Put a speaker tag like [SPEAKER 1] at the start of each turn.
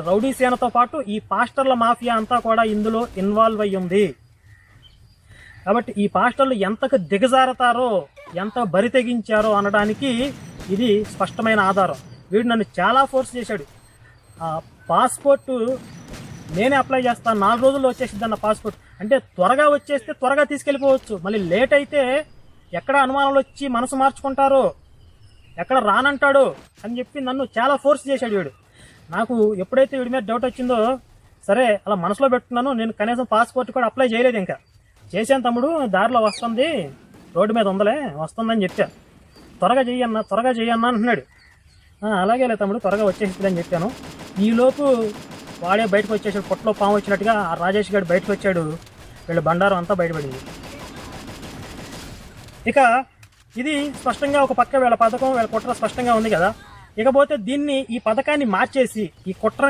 [SPEAKER 1] Rowdy సేనతో పాటు ఈ పాస్టర్ల mafia అంతా కూడా ఇందులో ఇన్వాల్వ్ అయ్యి ఉంది. కాబట్టి ఈ పాస్టర్లు ఎంతకు దిగజారతారో, ఎంత బరి తెగించారో అనడానికి ఇది స్పష్టమైన ఆధారం. వీడు నన్ను చాలా ఫోర్స్ చేశాడు. పాస్పోర్టు నేనే అప్లై చేస్తాను, 4 రోజుల్లో వచ్చేసిద్ది అన్న పాస్పోర్ట్. అంటే త్వరగా వచ్చేస్తే త్వరగా తీసుకెళ్ళిపోవచ్చు, మళ్ళీ లేట్ అయితే ఎక్కడ అనుమానాలు వచ్చి మనసు మార్చుకుంటారో, ఎక్కడ రానంటాడో అని చెప్పి నన్ను చాలా ఫోర్స్ చేశాడు వీడు. నాకు ఎప్పుడైతే వీడి మీద డౌట్ వచ్చిందో, సరే అలా మనసులో పెట్టుకున్నాను. నేను కనీసం పాస్పోర్ట్ కూడా అప్లై చేయలేదు. ఇంకా చేశాను తమ్ముడు, దారిలో వస్తుంది, రోడ్డు మీద ఉందలే వస్తుందని చెప్పా. త్వరగా చెయ్యన్నా అంటున్నాడు. అలాగే తమ్ముడు త్వరగా వచ్చేసింది అని చెప్పాను. ఈలోపు వాడే బయటకు వచ్చేసాడు, పొట్టలో పాము వచ్చినట్టుగా. ఆ రాజేష్ గారు బయటకు వచ్చాడు, వీళ్ళ బండారం అంతా బయటపడింది. ఇక ఇది స్పష్టంగా ఒక పక్క వీళ్ళ పథకం, వీళ్ళ కుట్ర స్పష్టంగా ఉంది కదా. ఇకపోతే ఈ పథకాన్ని మార్చేసి ఈ కుట్ర